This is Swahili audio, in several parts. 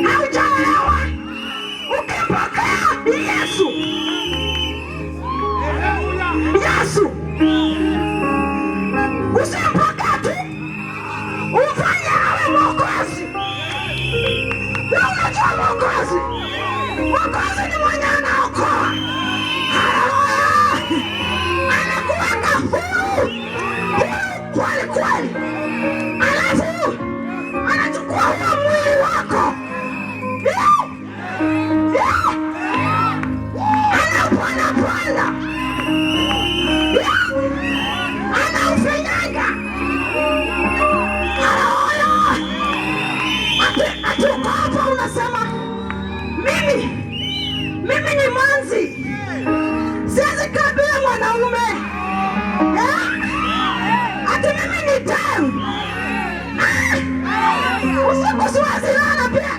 haujaelewa. Ukipokea Yesu, usimpokea tu ufanye awe Mwokozi. Unajua Mwokozi ni mwenye anaokoa. Anakuweka huru kweli kweli, alafu anachukua huo mwili wako anaupanda anaufinyanga. Atuko hapa unasema mimi ni manzi, siwezi kaa bila mwanaume. Ati mimi ni tamu, usiku siwezi lala pia.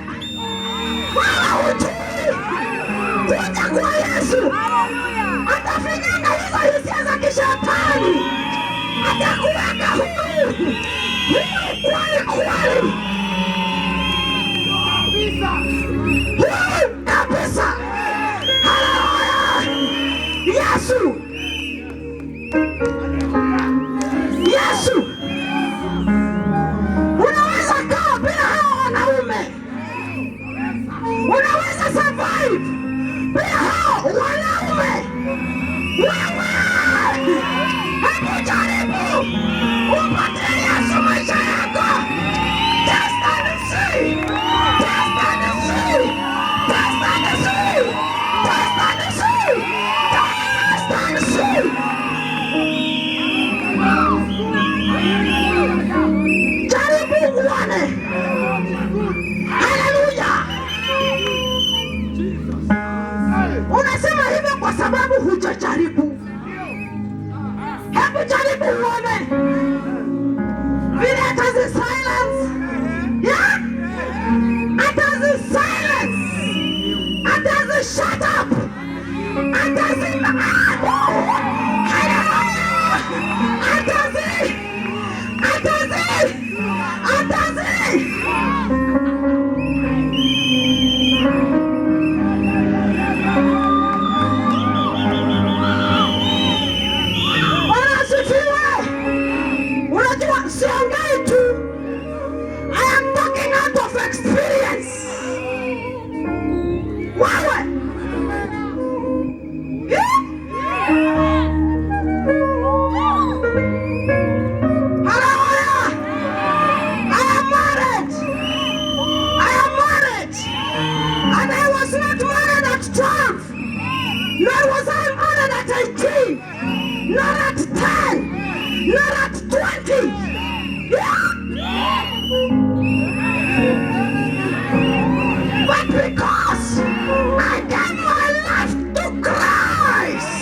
Wala hujui kuja kwa Yesu atafinyanga hizo hisia za kishetani, atakuweka huru kweli kweli kabisa. Haleluya! Yesu, unaweza kaa bila hao wanaume, unaweza survive bila hao wanaume. Wewe hebu jaribu upate Yesu maisha yako. Test and see. Test and see. Test and see. Test and see. Test and see. Jaribu uone. Haleluya. Unasema hivyo kwa sababu hujajaribu. Hebu jaribu uone vile atazi silence. Yeah? Atazi silence. Atazi shut up. Atazi not at 10, not at 20. Yeah. But because I gave my life to Christ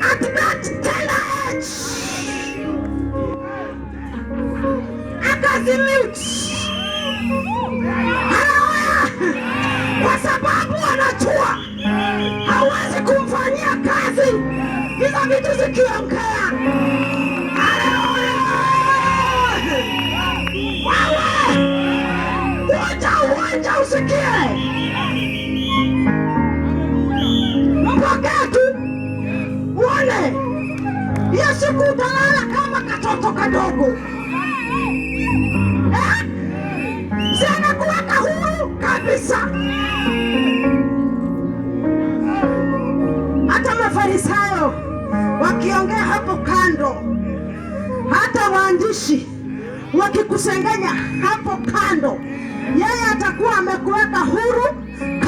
at that tender age, akazimute. Kwa sababu anajua hawezi kumfanyia kazi hizo vitu zikiongea. Haleluya! Wewe uwanja usikie, mpokee tu uone. Hiyo siku utalala kama katoto kadogo. Sana kuweka huru kabisa. Hata Mafarisayo wakiongea hapo kando, hata waandishi wakikusengenya hapo kando, yeye atakuwa amekuweka huru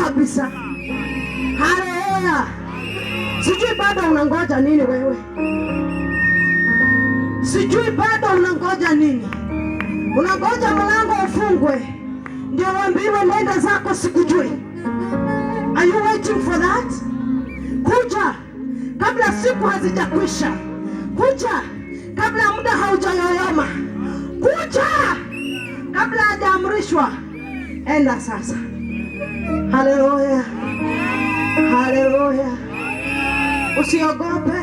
kabisa. Haleluya! Sijui bado unangoja nini wewe? Sijui bado unangoja nini? Unangoja mlango ufungwe ndio uambiwe nenda zako? Sikujui. Are you waiting for that? Kuja kabla siku hazijakwisha. Kuja kabla muda haujayoyoma. Kuja kabla hajaamrishwa. Enda sasa. Haleluya, haleluya. Usiogope,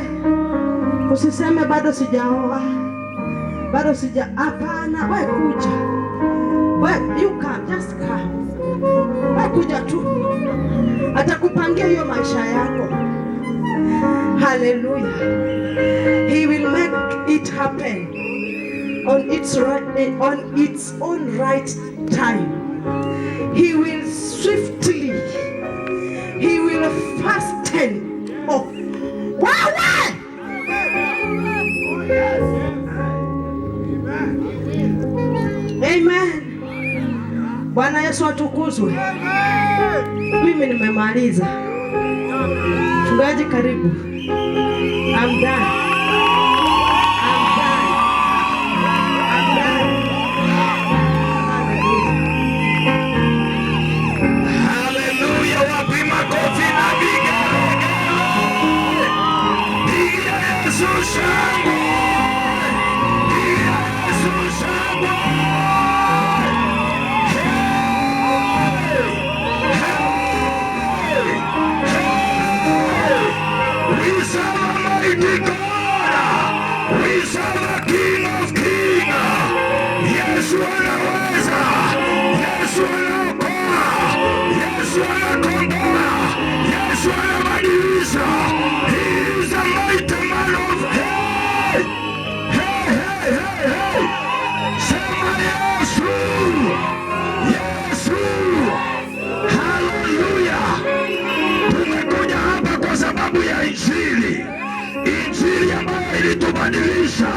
usiseme bado sijaoa, bado sija. Hapana, wewe kuja, wewe you come, just come, wewe kuja tu, atakupangia hiyo maisha yako. Hallelujah. He will make it happen on its own right time. He will swiftly, he will fasten. Oh, wewe! Amen. Bwana Yesu atukuzwe. Mimi nimemaliza. Mchungaji karibu. I'm done. Hallelujah, wapi makofi na vigelegele. Pigia Yesu shangwe. Pigia Yesu shangwe. We serve a mighty God. We serve a King of Kings. Yesu anaweza. Yesu anaokoa. Yesu anakomboa. Yesu anabadilisha. He is a mighty man of hey. Hey, hey, hey, hey. Sema Yesu. Yesu. Hallelujah. Tumekuja hapa kwa sababu ya Injili. Injili ambayo ilitubadilisha.